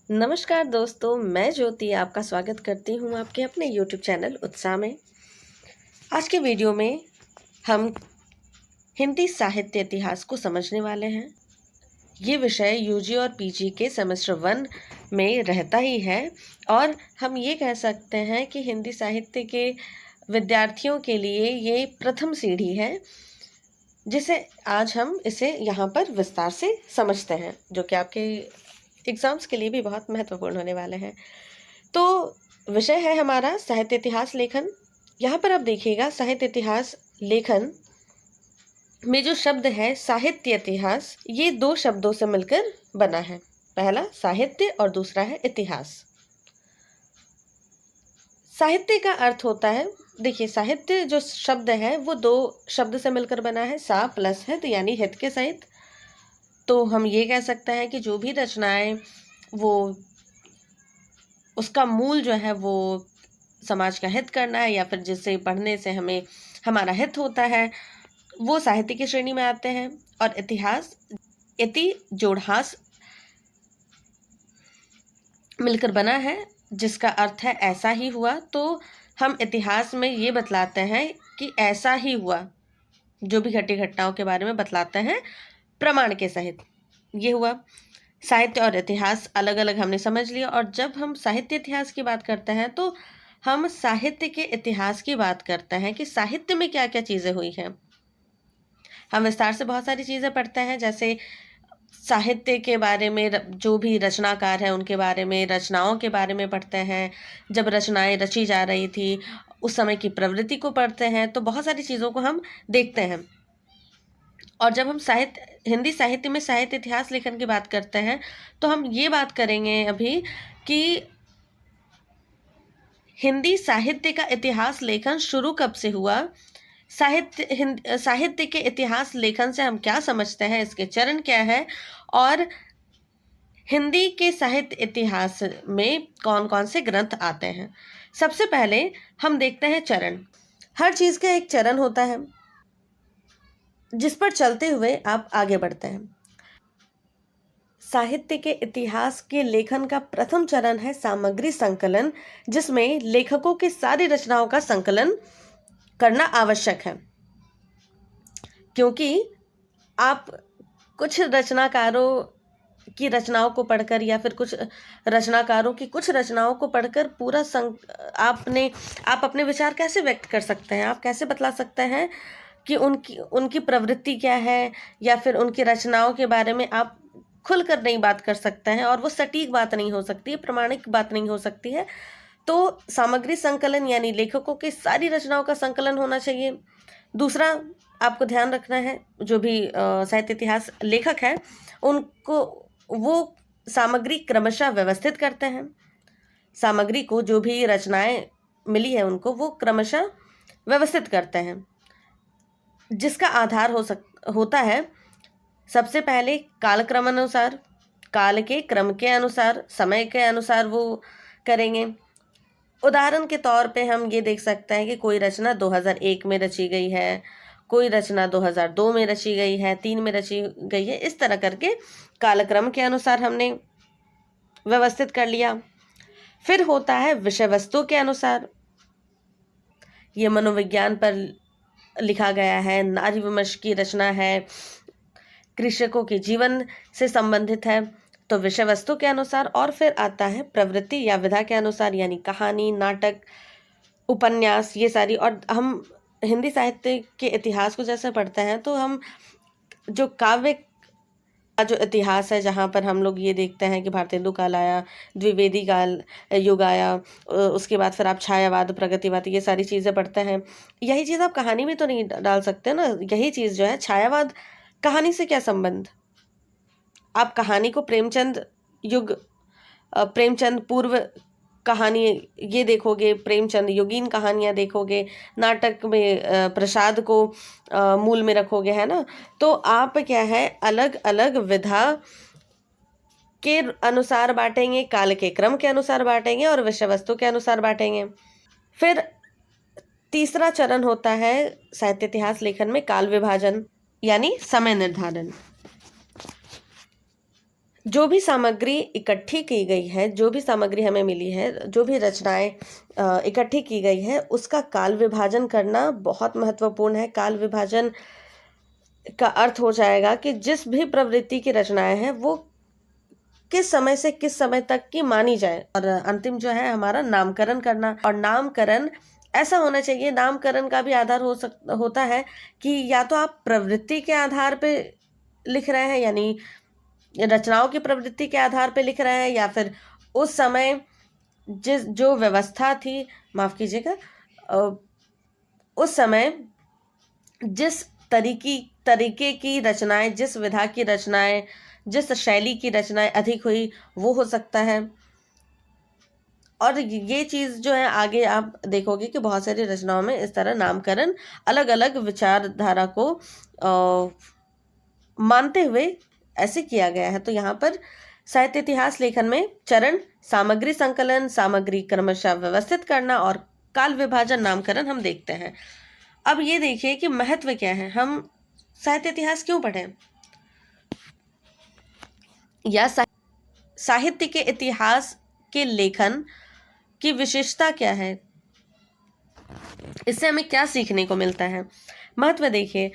नमस्कार दोस्तों, मैं ज्योति आपका स्वागत करती हूँ आपके अपने YouTube चैनल उत्साह में। आज के वीडियो में हम हिंदी साहित्य इतिहास को समझने वाले हैं। ये विषय यूजी और पीजी के सेमेस्टर 1 में रहता ही है और हम ये कह सकते हैं कि हिंदी साहित्य के विद्यार्थियों के लिए ये प्रथम सीढ़ी है, जिसे आज हम इसे यहाँ पर विस्तार से समझते हैं, जो कि आपके एग्ज़ाम्स के लिए भी बहुत महत्वपूर्ण होने वाले हैं। तो विषय है हमारा साहित्य इतिहास लेखन। यहाँ पर आप देखिएगा, साहित्य इतिहास लेखन में जो शब्द है साहित्य इतिहास, ये दो शब्दों से मिलकर बना है। पहला साहित्य और दूसरा है इतिहास। साहित्य का अर्थ होता है, देखिए साहित्य जो शब्द है वो दो शब्द से मिलकर बना है, सा प्लस हित, यानी हित के सहित। तो हम ये कह सकते हैं कि जो भी रचनाएं वो उसका मूल जो है वो समाज का हित करना है, या फिर जिसे पढ़ने से हमें हमारा हित होता है, वो साहित्य की श्रेणी में आते हैं। और इतिहास, इति जोड़हास मिलकर बना है, जिसका अर्थ है ऐसा ही हुआ। तो हम इतिहास में ये बतलाते हैं कि ऐसा ही हुआ, जो भी घटी घटनाओं के बारे में बतलाते हैं प्रमाण के सहित। ये हुआ। साहित्य और इतिहास अलग अलग हमने समझ लिया। और जब हम साहित्य इतिहास की बात करते हैं तो हम साहित्य के इतिहास की बात करते हैं कि साहित्य में क्या क्या चीज़ें हुई हैं। हम विस्तार से बहुत सारी चीज़ें पढ़ते हैं, जैसे साहित्य के बारे में, जो भी रचनाकार हैं उनके बारे में, रचनाओं के बारे में पढ़ते हैं। जब रचनाएं रची जा रही थी उस समय की प्रवृत्ति को पढ़ते हैं। तो बहुत सारी चीज़ों को हम देखते हैं। और जब हम हिंदी साहित्य में साहित्य इतिहास लेखन की बात करते हैं तो हम ये बात करेंगे अभी कि हिंदी साहित्य का इतिहास लेखन शुरू कब से हुआ, साहित्य के इतिहास लेखन से हम क्या समझते हैं, इसके चरण क्या है, और हिंदी के साहित्य इतिहास में कौन कौन से ग्रंथ आते हैं। सबसे पहले हम देखते हैं चरण। हर चीज़ का एक चरण होता है जिस पर चलते हुए आप आगे बढ़ते हैं। साहित्य के इतिहास के लेखन का प्रथम चरण है सामग्री संकलन, जिसमें लेखकों की सारी रचनाओं का संकलन करना आवश्यक है। क्योंकि आप कुछ रचनाकारों की रचनाओं को पढ़कर, या फिर कुछ रचनाकारों की कुछ रचनाओं को पढ़कर पूरा आप अपने विचार कैसे व्यक्त कर सकते हैं, आप कैसे बतला सकते हैं कि उनकी प्रवृत्ति क्या है, या फिर उनकी रचनाओं के बारे में आप खुलकर नहीं बात कर सकते हैं, और वो सटीक बात नहीं हो सकती है, प्रमाणिक बात नहीं हो सकती है। तो सामग्री संकलन यानी लेखकों की सारी रचनाओं का संकलन होना चाहिए। दूसरा आपको ध्यान रखना है, जो भी साहित्य इतिहास लेखक हैं उनको वो सामग्री क्रमशः व्यवस्थित करते हैं। सामग्री को, जो भी रचनाएं मिली है उनको वो क्रमशः व्यवस्थित करते हैं, जिसका आधार होता है सबसे पहले कालक्रम अनुसार, काल के क्रम के अनुसार, समय के अनुसार वो करेंगे। उदाहरण के तौर पे हम ये देख सकते हैं कि कोई रचना 2001 में रची गई है, कोई रचना 2002 में रची गई है, 3 में रची गई है। इस तरह करके कालक्रम के अनुसार हमने व्यवस्थित कर लिया। फिर होता है विषय वस्तु के अनुसार। ये मनोविज्ञान पर लिखा गया है, नारी विमर्श की रचना है, कृषकों के जीवन से संबंधित है, तो विषय वस्तु के अनुसार। और फिर आता है प्रवृत्ति या विधा के अनुसार, यानी कहानी, नाटक, उपन्यास, ये सारी। और हम हिंदी साहित्य के इतिहास को जैसे पढ़ते हैं तो हम जो काव्य का जो इतिहास है, जहाँ पर हम लोग ये देखते हैं कि भारतेंदु काल आया, द्विवेदी काल युग आया, उसके बाद फिर आप छायावाद, प्रगतिवाद, ये सारी चीज़ें पढ़ते हैं। यही चीज़ आप कहानी में तो नहीं डाल सकते ना। यही चीज़ जो है छायावाद, कहानी से क्या संबंध। आप कहानी को प्रेमचंद युग, प्रेमचंद पूर्व कहानी ये देखोगे, प्रेमचंद युगीन कहानियाँ देखोगे, नाटक में प्रसाद को मूल में रखोगे, है ना। तो आप क्या है, अलग अलग विधा के अनुसार बांटेंगे, काल के क्रम के अनुसार बांटेंगे और विषय वस्तु के अनुसार बांटेंगे। फिर तीसरा चरण होता है साहित्य इतिहास लेखन में काल विभाजन, यानी समय निर्धारण। जो भी सामग्री इकट्ठी की गई है, जो भी सामग्री हमें मिली है, जो भी रचनाएं इकट्ठी की गई है, उसका काल विभाजन करना बहुत महत्वपूर्ण है। काल विभाजन का अर्थ हो जाएगा कि जिस भी प्रवृत्ति की रचनाएं हैं वो किस समय से किस समय तक की मानी जाए। और अंतिम जो है हमारा नामकरण करना। और नामकरण ऐसा होना चाहिए, नामकरण का भी आधार होता है कि या तो आप प्रवृत्ति के आधार पे लिख रहे हैं, यानी रचनाओं की प्रवृत्ति के आधार पे लिख रहे हैं, या फिर उस समय जो व्यवस्था थी, माफ कीजिएगा, उस समय जिस तरीके की रचनाएं, जिस विधा की रचनाएं, जिस शैली की रचनाएं अधिक हुई, वो हो सकता है। और ये चीज़ जो है आगे आप देखोगे कि बहुत सारी रचनाओं में इस तरह नामकरण अलग अलग विचारधारा को मानते हुए ऐसे किया गया है। तो यहाँ पर साहित्य इतिहास लेखन में चरण सामग्री संकलन, सामग्री क्रमशः व्यवस्थित करना और काल विभाजन, नामकरण हम देखते हैं। अब ये देखिए कि महत्व क्या है, हम साहित्य इतिहास क्यों पढ़ें, या साहित्य के इतिहास के लेखन की विशेषता क्या है, इससे हमें क्या सीखने को मिलता है। महत्व देखिए,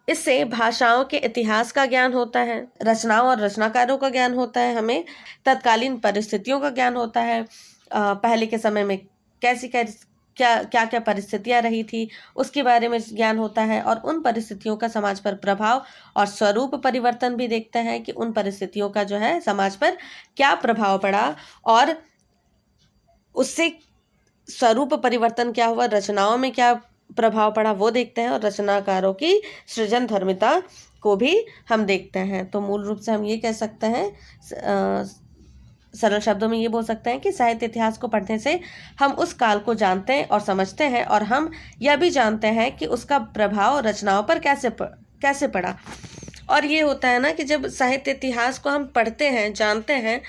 इससे भाषाओं के इतिहास का ज्ञान होता है, रचनाओं और रचनाकारों का ज्ञान होता है, हमें तत्कालीन परिस्थितियों का ज्ञान होता है, पहले के समय में कैसी क्या क्या परिस्थितियां रही थी उसके बारे में ज्ञान होता है, और उन परिस्थितियों का समाज पर प्रभाव और स्वरूप परिवर्तन भी देखते हैं कि उन परिस्थितियों का जो है समाज पर क्या प्रभाव पड़ा और उससे स्वरूप परिवर्तन क्या हुआ, रचनाओं में क्या प्रभाव पड़ा, वो देखते हैं। और रचनाकारों की सृजन धर्मिता को भी हम देखते हैं। तो मूल रूप से हम ये कह सकते हैं, सरल शब्दों में ये बोल सकते हैं कि साहित्य इतिहास को पढ़ने से हम उस काल को जानते हैं और समझते हैं, और हम यह भी जानते हैं कि उसका प्रभाव रचनाओं पर कैसे पड़ा। और ये होता है ना कि जब साहित्य इतिहास को हम पढ़ते हैं, जानते हैं,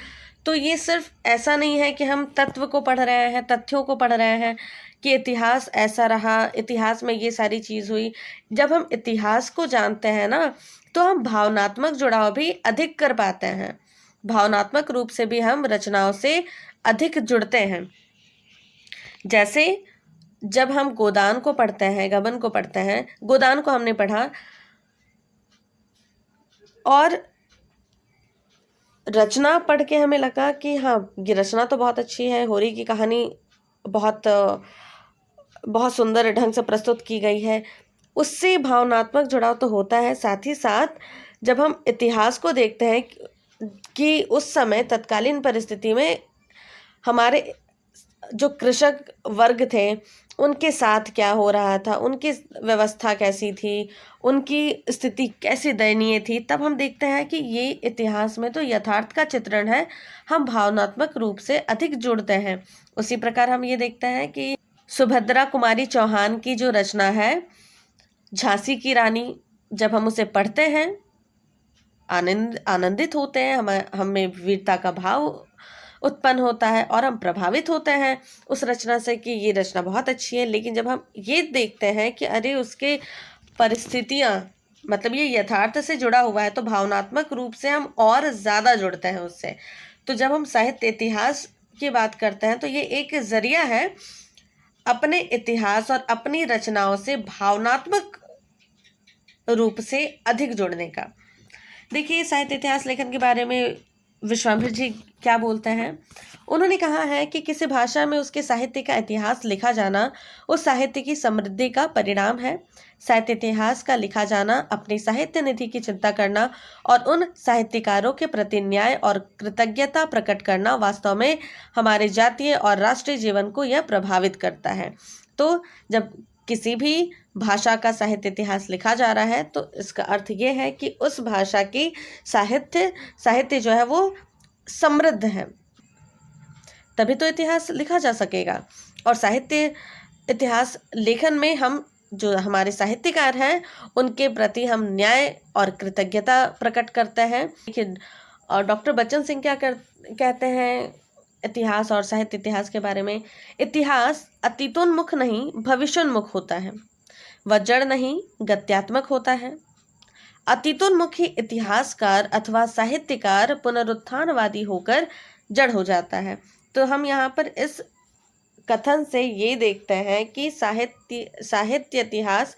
तो ये सिर्फ ऐसा नहीं है कि हम तत्व को पढ़ रहे हैं, तथ्यों को पढ़ रहे हैं कि इतिहास ऐसा रहा, इतिहास में ये सारी चीज़ हुई। जब हम इतिहास को जानते हैं ना, तो हम भावनात्मक जुड़ाव भी अधिक कर पाते हैं, भावनात्मक रूप से भी हम रचनाओं से अधिक जुड़ते हैं। जैसे जब हम गोदान को पढ़ते हैं, गबन को पढ़ते हैं, गोदान को हमने पढ़ा और रचना पढ़ के हमें लगा कि हाँ, ये रचना तो बहुत अच्छी है, होरी की कहानी बहुत सुंदर ढंग से प्रस्तुत की गई है, उससे भावनात्मक जुड़ाव तो होता है। साथ ही साथ जब हम इतिहास को देखते हैं कि उस समय तत्कालीन परिस्थिति में हमारे जो कृषक वर्ग थे उनके साथ क्या हो रहा था, उनकी व्यवस्था कैसी थी, उनकी स्थिति कैसी दयनीय थी, तब हम देखते हैं कि ये इतिहास में तो यथार्थ का चित्रण है, हम भावनात्मक रूप से अधिक जुड़ते हैं। उसी प्रकार हम ये देखते हैं कि सुभद्रा कुमारी चौहान की जो रचना है झांसी की रानी, जब हम उसे पढ़ते हैं आनंदित होते हैं, हमें वीरता का भाव उत्पन्न होता है और हम प्रभावित होते हैं उस रचना से कि ये रचना बहुत अच्छी है। लेकिन जब हम ये देखते हैं कि अरे उसके परिस्थितियाँ, मतलब ये यथार्थ से जुड़ा हुआ है, तो भावनात्मक रूप से हम और ज़्यादा जुड़ते हैं उससे। तो जब हम साहित्य इतिहास की बात करते हैं तो ये एक ज़रिया है अपने इतिहास और अपनी रचनाओं से भावनात्मक रूप से अधिक जुड़ने का। देखिए, साहित्य इतिहास लेखन के बारे में विश्वामित्र जी क्या बोलते हैं। उन्होंने कहा है कि किसी भाषा में उसके साहित्य का इतिहास लिखा जाना उस साहित्य की समृद्धि का परिणाम है। साहित्य इतिहास का लिखा जाना अपनी साहित्य निधि की चिंता करना और उन साहित्यकारों के प्रति न्याय और कृतज्ञता प्रकट करना वास्तव में हमारे जातीय और राष्ट्रीय जीवन को यह प्रभावित करता है। तो जब किसी भी भाषा का साहित्य इतिहास लिखा जा रहा है तो इसका अर्थ ये है कि उस भाषा की साहित्य जो है वो समृद्ध है, तभी तो इतिहास लिखा जा सकेगा। और साहित्य इतिहास लेखन में हम जो हमारे साहित्यकार हैं उनके प्रति हम न्याय और कृतज्ञता प्रकट करते हैं। लेकिन डॉक्टर बच्चन सिंह क्या कहते हैं इतिहास और साहित्य इतिहास के बारे में। इतिहास अतीतोन्मुख नहीं भविष्योन्मुख होता है, वह जड़ नहीं गत्यात्मक होता है। अतीतोन्मुखी इतिहासकार अथवा साहित्यकार पुनरुत्थानवादी होकर जड़ हो जाता है। तो हम यहाँ पर इस कथन से ये देखते हैं कि साहित्य इतिहास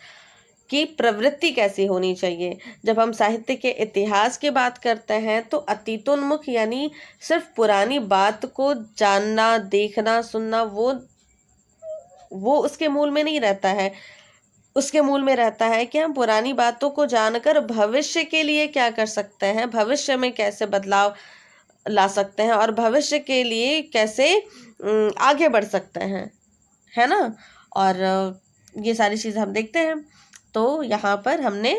की प्रवृत्ति कैसी होनी चाहिए। जब हम साहित्य के इतिहास की बात करते हैं तो अतीतोन्मुख यानी सिर्फ पुरानी बात को जानना, देखना, सुनना, वो उसके मूल में नहीं रहता है। उसके मूल में रहता है कि हम पुरानी बातों को जानकर भविष्य के लिए क्या कर सकते हैं, भविष्य में कैसे बदलाव ला सकते हैं और भविष्य के लिए कैसे आगे बढ़ सकते हैं, है ना। और ये सारी चीज़ हम देखते हैं। तो यहाँ पर हमने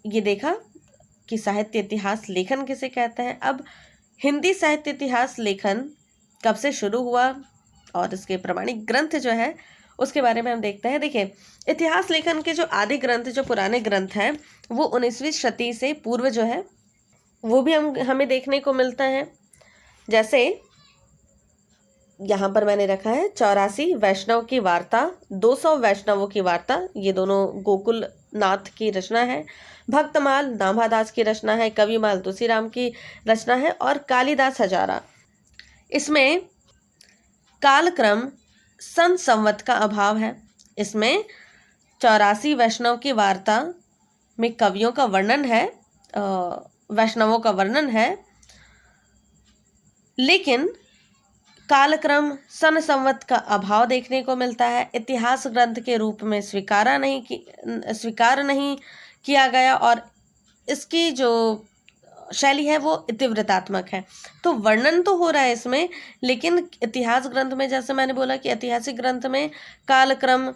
ये देखा कि साहित्य इतिहास लेखन किसे कहते हैं। अब हिंदी साहित्य इतिहास लेखन कब से शुरू हुआ और इसके प्रमाणिक ग्रंथ जो है उसके बारे में हम देखते हैं। देखिए, इतिहास लेखन के जो आदि ग्रंथ, जो पुराने ग्रंथ हैं, वो 19वीं शती से पूर्व जो है वो भी हमें देखने को मिलता है। जैसे यहाँ पर मैंने रखा है 84 वैष्णव की वार्ता, 200 वैष्णवों की वार्ता, ये दोनों गोकुल नाथ की रचना है। भक्तमाल नाभादास की रचना है, कविमाल तुलसीराम की रचना है और कालिदास हजारा। इसमें कालक्रम सन संवत का अभाव है। इसमें 84 वैष्णव की वार्ता में कवियों का वर्णन है, वैष्णवों का वर्णन है, लेकिन कालक्रम सन संवत का अभाव देखने को मिलता है। इतिहास ग्रंथ के रूप में स्वीकार नहीं किया गया और इसकी जो शैली है वो इतिवृत्तात्मक है। तो वर्णन तो हो रहा है इसमें, लेकिन इतिहास ग्रंथ में, जैसे मैंने बोला कि ऐतिहासिक ग्रंथ में कालक्रम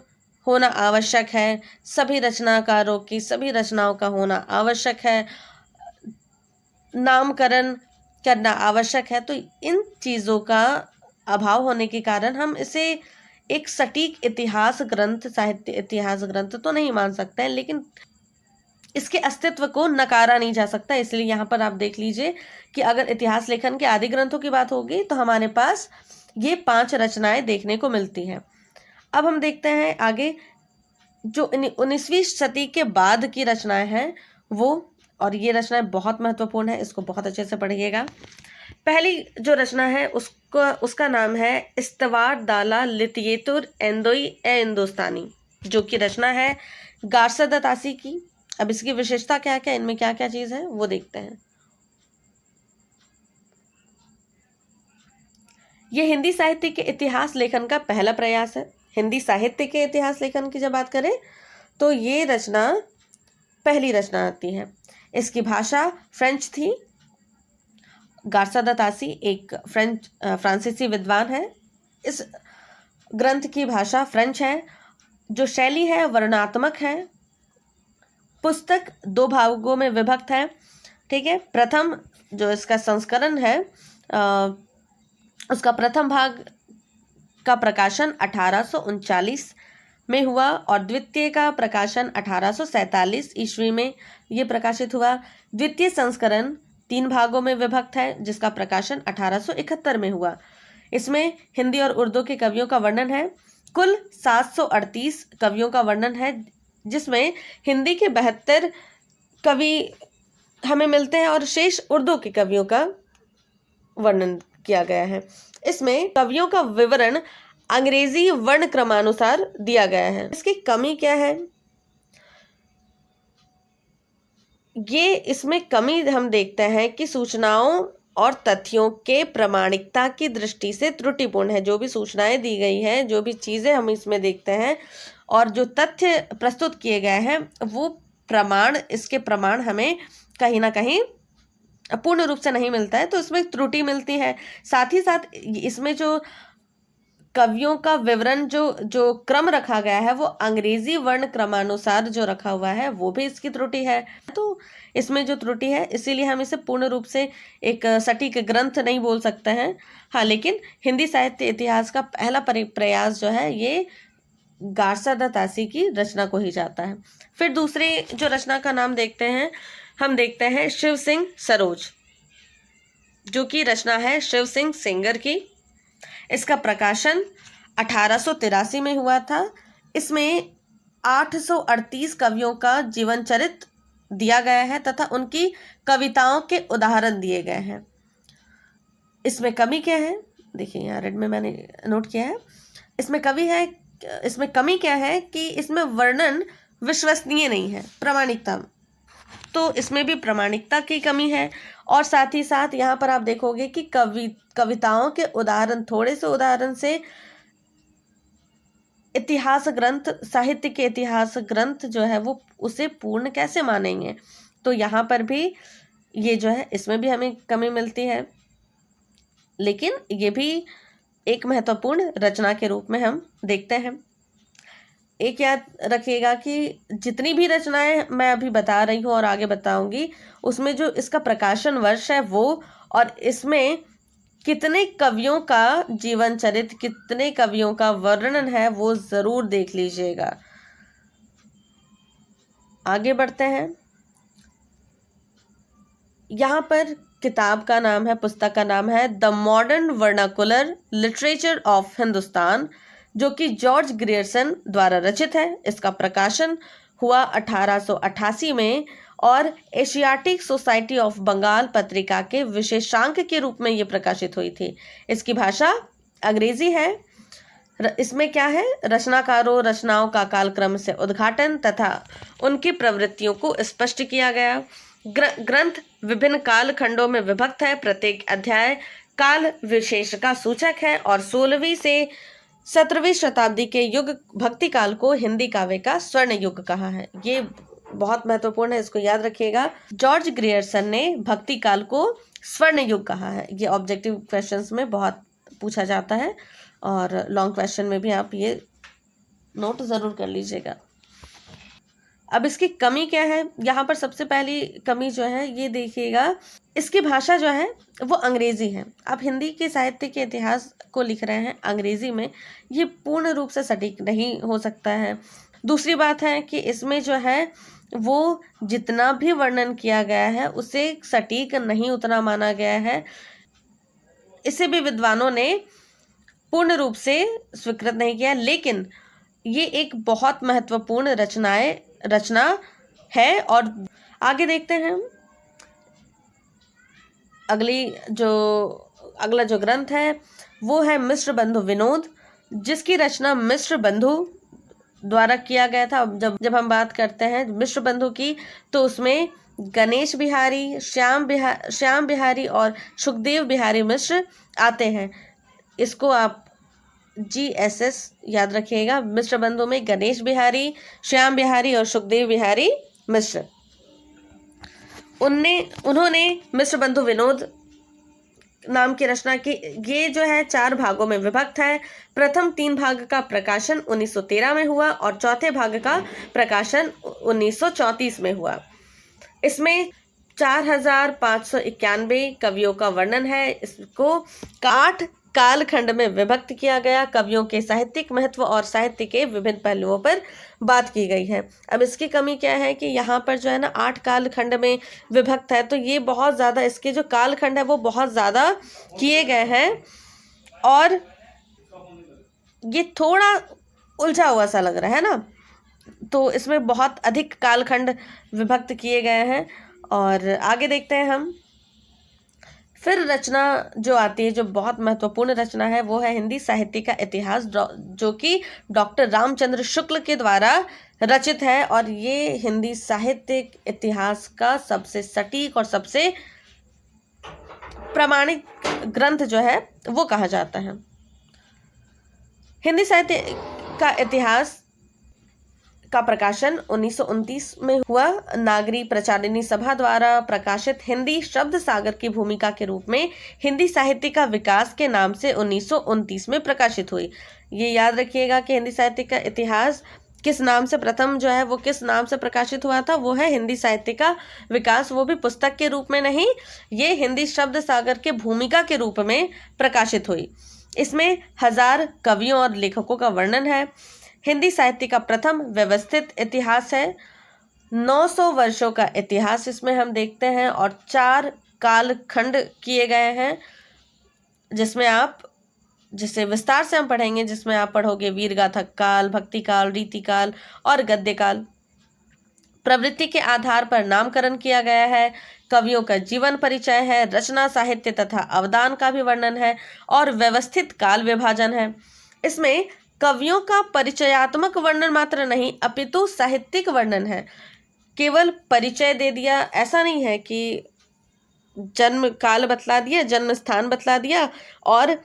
होना आवश्यक है, सभी रचनाकारों की सभी रचनाओं का होना आवश्यक है, नामकरण करना आवश्यक है। तो इन चीज़ों का अभाव होने के कारण हम इसे एक सटीक इतिहास ग्रंथ, साहित्य इतिहास ग्रंथ तो नहीं मान सकते हैं, लेकिन इसके अस्तित्व को नकारा नहीं जा सकता। इसलिए यहाँ पर आप देख लीजिए कि अगर इतिहास लेखन के आदि ग्रंथों की बात होगी तो हमारे पास ये 5 रचनाएं देखने को मिलती हैं। अब हम देखते हैं आगे जो 19वीं शती के बाद की रचनाएं हैं वो, और ये रचनाएं बहुत महत्वपूर्ण है, इसको बहुत अच्छे से पढ़िएगा। पहली जो रचना है उसका नाम है इस्तवार दाला लितियेतुर एंदोई ए हिंदुस्तानी, जो कि रचना है गारसद तासी की। अब इसकी विशेषता क्या क्या, इनमें क्या क्या चीज़ है वो देखते हैं। ये हिंदी साहित्य के इतिहास लेखन का पहला प्रयास है। हिंदी साहित्य के इतिहास लेखन की जब बात करें तो ये रचना पहली रचना आती है। इसकी भाषा फ्रेंच थी। गारसद तासी एक फ्रांसीसी विद्वान है। इस ग्रंथ की भाषा फ्रेंच है। जो शैली है वर्णनात्मक है। पुस्तक 2 भागों में विभक्त है, ठीक है। प्रथम जो इसका संस्करण है उसका प्रथम भाग का प्रकाशन 1839 में हुआ और द्वितीय का प्रकाशन 1847 ईस्वी में ये प्रकाशित हुआ। द्वितीय संस्करण 3 भागों में विभक्त है जिसका प्रकाशन 1871 में हुआ। इसमें हिंदी और उर्दू के कवियों का वर्णन है। कुल 738 कवियों का वर्णन है, जिसमें हिंदी के 72 कवि हमें मिलते हैं और शेष उर्दू के कवियों का वर्णन किया गया है। इसमें कवियों का विवरण अंग्रेजी वर्ण क्रमानुसार दिया गया है। इसकी कमी क्या है? ये इसमें कमी हम देखते हैं कि सूचनाओं और तथ्यों के प्रामाणिकता की दृष्टि से त्रुटिपूर्ण है। जो भी सूचनाएं दी गई हैं, जो भी चीज़ें हम इसमें देखते हैं और जो तथ्य प्रस्तुत किए गए हैं वो इसके प्रमाण हमें कहीं ना कहीं पूर्ण रूप से नहीं मिलता है, तो इसमें त्रुटि मिलती है। साथ ही साथ इसमें जो कवियों का विवरण जो क्रम रखा गया है वो अंग्रेजी वर्ण क्रमानुसार जो रखा हुआ है वो भी इसकी त्रुटि है। तो इसमें जो त्रुटि है, इसीलिए हम इसे पूर्ण रूप से एक सटीक ग्रंथ नहीं बोल सकते हैं। हाँ, लेकिन हिंदी साहित्य इतिहास का पहला प्रयास जो है ये गारसद तासी की रचना को ही जाता है। फिर दूसरी जो रचना का नाम देखते हैं, हम देखते हैं शिव सिंह सरोज, जो कि रचना है शिव सिंह सेंगर की। इसका प्रकाशन 1883 में हुआ था। इसमें 838 कवियों का जीवन चरित्र दिया गया है तथा उनकी कविताओं के उदाहरण दिए गए हैं। इसमें कमी क्या है? देखिए यहाँ रेड में मैंने नोट किया है। इसमें कमी क्या है कि इसमें वर्णन विश्वसनीय नहीं है, प्रामाणिकता, तो इसमें भी प्रामाणिकता की कमी है। और साथ ही साथ यहाँ पर आप देखोगे कि कविताओं के उदाहरण, थोड़े से उदाहरण से इतिहास ग्रंथ, साहित्य के इतिहास ग्रंथ जो है वो उसे पूर्ण कैसे मानेंगे। तो यहाँ पर भी ये जो है इसमें भी हमें कमी मिलती है, लेकिन ये भी एक महत्वपूर्ण रचना के रूप में हम देखते हैं। एक याद रखिएगा कि जितनी भी रचनाएं मैं अभी बता रही हूँ और आगे बताऊंगी, उसमें जो इसका प्रकाशन वर्ष है वो, और इसमें कितने कवियों का जीवन चरित्र, कितने कवियों का वर्णन है, वो जरूर देख लीजिएगा। आगे बढ़ते हैं। यहाँ पर किताब का नाम है, पुस्तक का नाम है the modern vernacular literature of Hindustan, जो कि जॉर्ज ग्रियर्सन द्वारा रचित है। इसका प्रकाशन हुआ 1888 में और एशियाटिक सोसाइटी ऑफ बंगाल पत्रिका के विशेषांक के रूप में ये प्रकाशित हुई थी। इसकी भाषा अंग्रेजी है। इसमें क्या है? रचनाकारों, रचनाओं का कालक्रम से उद्घाटन तथा उनकी प्रवृत्तियों को स्पष्ट किया गया। ग्रंथ विभिन्न काल खंडों में विभक्त है। प्रत्येक अध्याय काल विशेष का सूचक है और 16वीं से 17वीं शताब्दी के युग भक्ति काल को हिंदी काव्य का स्वर्ण युग कहा है। ये बहुत महत्वपूर्ण है, इसको याद रखिएगा। जॉर्ज ग्रियर्सन ने भक्ति काल को स्वर्ण युग कहा है। ये ऑब्जेक्टिव क्वेश्चंस में बहुत पूछा जाता है और लॉन्ग क्वेश्चन में भी आप ये नोट जरूर कर लीजिएगा। अब इसकी कमी क्या है? यहाँ पर सबसे पहली कमी जो है ये देखिएगा, इसकी भाषा जो है वो अंग्रेजी है। आप हिंदी के साहित्य के इतिहास को लिख रहे हैं अंग्रेजी में, ये पूर्ण रूप से सटीक नहीं हो सकता है। दूसरी बात है कि इसमें जो है वो जितना भी वर्णन किया गया है उसे सटीक नहीं उतना माना गया है। इसे भी विद्वानों ने पूर्ण रूप से स्वीकृत नहीं किया, लेकिन ये एक बहुत महत्वपूर्ण रचना है। और आगे देखते हैं। अगला जो ग्रंथ है वो है मिश्र बंधु विनोद, जिसकी रचना मिश्र बंधु द्वारा किया गया था। जब हम बात करते हैं मिश्र बंधु की, तो उसमें गणेश बिहारी, श्याम बिहारी और सुखदेव बिहारी मिश्र आते हैं। इसको आप GSS याद रखिएगा। मिश्र बंधु में गणेश बिहारी, श्याम बिहारी और सुखदेव बिहारी मिश्र। उन्होंने मिश्र बंधु विनोद नाम की रचना की। ये जो है 4 भागों में विभक्त है। प्रथम 3 भाग का प्रकाशन 1913 में हुआ और चौथे भाग का प्रकाशन 1934 में हुआ। इसमें 4591 कवियों का वर्णन है। इसको 8 कालखंड में विभक्त किया गया। कवियों के साहित्यिक महत्व और साहित्य के विभिन्न पहलुओं पर बात की गई है। अब इसकी कमी क्या है कि यहाँ पर जो है ना 8 कालखंड में विभक्त है, तो ये बहुत ज़्यादा, इसके जो कालखंड है वो बहुत ज़्यादा किए गए हैं और ये थोड़ा उलझा हुआ सा लग रहा है ना। तो इसमें बहुत अधिक कालखंड विभक्त किए गए हैं। और आगे देखते हैं हम। फिर रचना जो आती है, जो बहुत महत्वपूर्ण रचना है, वो है हिंदी साहित्य का इतिहास, जो कि डॉक्टर रामचंद्र शुक्ल के द्वारा रचित है। और ये हिंदी साहित्यिक इतिहास का सबसे सटीक और सबसे प्रामाणिक ग्रंथ जो है वो कहा जाता है। हिंदी साहित्य का इतिहास का प्रकाशन 1929 में हुआ। नागरी प्रचारिणी सभा द्वारा प्रकाशित हिंदी शब्द सागर की भूमिका के रूप में हिंदी साहित्य का विकास के नाम से 1929 में प्रकाशित हुई। ये याद रखिएगा कि हिंदी साहित्य का इतिहास किस नाम से, प्रथम जो है वो किस नाम से प्रकाशित हुआ था, वो है हिंदी साहित्य का विकास। वो भी पुस्तक के रूप में नहीं, ये हिंदी शब्द सागर के भूमिका के रूप में प्रकाशित हुई। इसमें 1000 कवियों और लेखकों का वर्णन है। हिंदी साहित्य का प्रथम व्यवस्थित इतिहास है। 900 वर्षों का इतिहास इसमें हम देखते हैं और 4 कालखंड किए गए हैं, जिसे विस्तार से हम पढ़ेंगे, जिसमें आप पढ़ोगे वीरगाथा काल, भक्ति काल, रीति काल और गद्य काल। प्रवृत्ति के आधार पर नामकरण किया गया है। कवियों का जीवन परिचय है, रचना साहित्य तथा अवदान का भी वर्णन है और व्यवस्थित काल विभाजन है। इसमें कवियों का परिचयात्मक वर्णन मात्र नहीं अपितु साहित्यिक वर्णन है। केवल परिचय दे दिया ऐसा नहीं है कि जन्म काल बतला दिया, जन्म स्थान बतला दिया और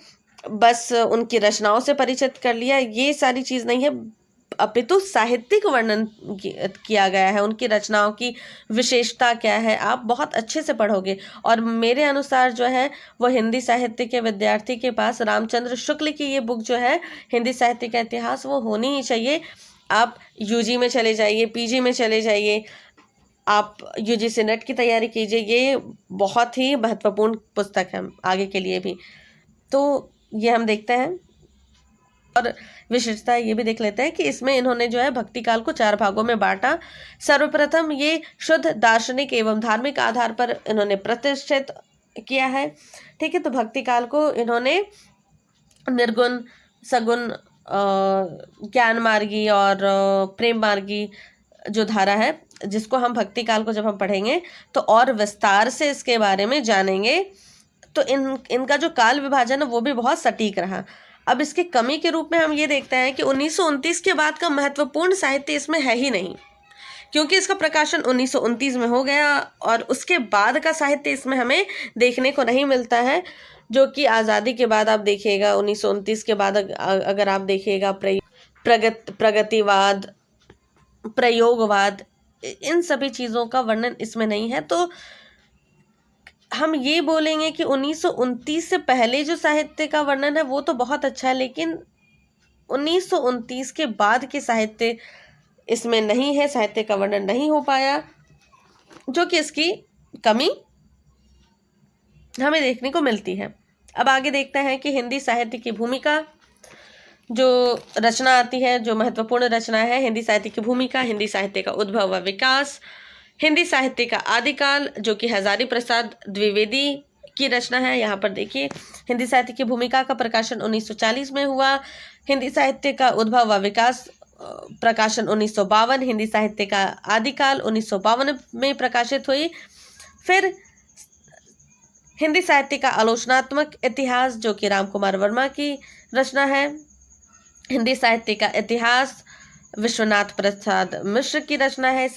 बस उनकी रचनाओं से परिचित कर लिया, ये सारी चीज़ नहीं है, अपितु साहित्यिक वर्णन किया गया है। उनकी रचनाओं की विशेषता क्या है आप बहुत अच्छे से पढ़ोगे। और मेरे अनुसार जो है वो हिंदी साहित्य के विद्यार्थी के पास रामचंद्र शुक्ल की ये बुक जो है हिंदी साहित्य का इतिहास वो होनी ही चाहिए। आप यूजी में चले जाइए, पीजी में चले जाइए, आप यूजीसी नेट की तैयारी कीजिए, ये बहुत ही महत्वपूर्ण पुस्तक है आगे के लिए भी। तो ये हम देखते हैं और विशेषता ये भी देख लेते हैं कि इसमें इन्होंने जो है भक्ति काल को 4 भागों में बांटा। सर्वप्रथम ये शुद्ध दार्शनिक एवं धार्मिक आधार पर इन्होंने प्रतिष्ठित किया है। ठीक है, तो भक्ति काल को इन्होंने निर्गुण, सगुण, ज्ञान मार्गी और प्रेम मार्गी जो धारा है, जिसको हम भक्ति काल को जब हम पढ़ेंगे तो और विस्तार से इसके बारे में जानेंगे। तो इनका जो काल विभाजन है वो भी बहुत सटीक रहा। अब इसकी कमी के रूप में हम ये देखते हैं कि 1929 के बाद का महत्वपूर्ण साहित्य इसमें है ही नहीं, क्योंकि इसका प्रकाशन 1929 में हो गया और उसके बाद का साहित्य इसमें हमें देखने को नहीं मिलता है, जो कि आज़ादी के बाद आप देखिएगा 1929 के बाद अगर आप देखिएगा प्रगतिवाद, प्रयोगवाद, इन सभी चीज़ों का वर्णन इसमें नहीं है। तो हम ये बोलेंगे कि 1929 से पहले जो साहित्य का वर्णन है वो तो बहुत अच्छा है, लेकिन 1929 के बाद के साहित्य इसमें नहीं है, साहित्य का वर्णन नहीं हो पाया, जो कि इसकी कमी हमें देखने को मिलती है। अब आगे देखते हैं कि हिंदी साहित्य की भूमिका, जो रचना आती है, जो महत्वपूर्ण रचना है हिंदी साहित्य की भूमिका, हिंदी साहित्य का उद्भव व विकास, हिंदी साहित्य का आदिकाल, जो कि हजारी प्रसाद द्विवेदी की रचना है। यहाँ पर देखिए, हिंदी साहित्य की भूमिका का प्रकाशन 1940 में हुआ। हिंदी साहित्य का उद्भव व विकास प्रकाशन 1952। हिंदी साहित्य का आदिकाल 1952 में प्रकाशित हुई। फिर हिंदी साहित्य का आलोचनात्मक इतिहास, जो कि राम कुमार वर्मा की रचना है। हिंदी साहित्य का इतिहास विश्वनाथ प्रसाद मिश्र की रचना है।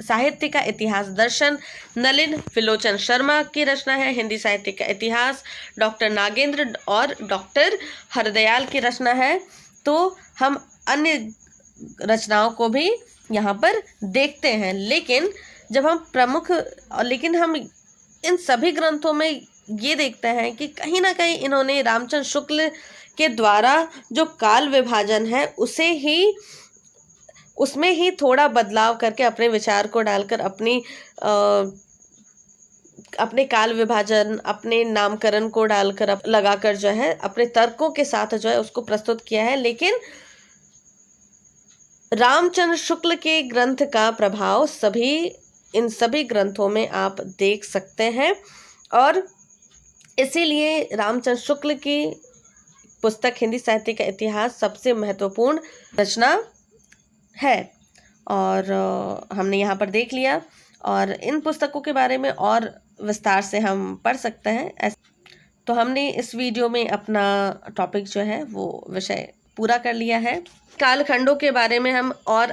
साहित्य का इतिहास दर्शन नलिन विलोचन शर्मा की रचना है। हिंदी साहित्य का इतिहास डॉक्टर नागेंद्र और डॉक्टर हरदयाल की रचना है। तो हम अन्य रचनाओं को भी यहाँ पर देखते हैं, लेकिन हम इन सभी ग्रंथों में ये देखते हैं कि कहीं ना कहीं इन्होंने रामचंद्र शुक्ल के द्वारा जो काल विभाजन है उसमें ही थोड़ा बदलाव करके अपने विचार को डालकर अपने काल विभाजन, अपने नामकरण को डालकर लगाकर जो है अपने तर्कों के साथ जो है उसको प्रस्तुत किया है। लेकिन रामचंद्र शुक्ल के ग्रंथ का प्रभाव इन सभी ग्रंथों में आप देख सकते हैं और इसीलिए रामचंद्र शुक्ल की पुस्तक हिंदी साहित्य का इतिहास सबसे महत्वपूर्ण रचना है। और हमने यहाँ पर देख लिया और इन पुस्तकों के बारे में और विस्तार से हम पढ़ सकते हैं। तो हमने इस वीडियो में अपना टॉपिक जो है वो विषय पूरा कर लिया है। कालखंडों के बारे में हम और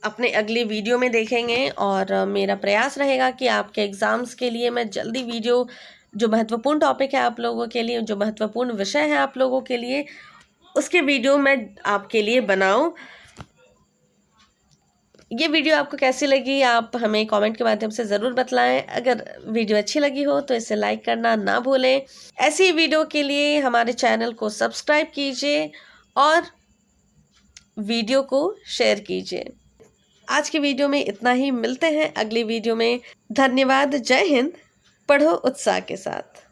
अपने अगली वीडियो में देखेंगे और मेरा प्रयास रहेगा कि आपके एग्ज़ाम्स के लिए मैं जल्दी वीडियो, जो महत्वपूर्ण टॉपिक है आप लोगों के लिए, जो महत्वपूर्ण विषय है आप लोगों के लिए, उसके वीडियो मैं आपके लिए बनाऊं। ये वीडियो आपको कैसी लगी आप हमें कमेंट के माध्यम से ज़रूर बतलाएं। अगर वीडियो अच्छी लगी हो तो इसे लाइक करना ना भूलें। ऐसी वीडियो के लिए हमारे चैनल को सब्सक्राइब कीजिए और वीडियो को शेयर कीजिए। आज की वीडियो में इतना ही, मिलते हैं अगली वीडियो में। धन्यवाद। जय हिंद। पढ़ो उत्साह के साथ।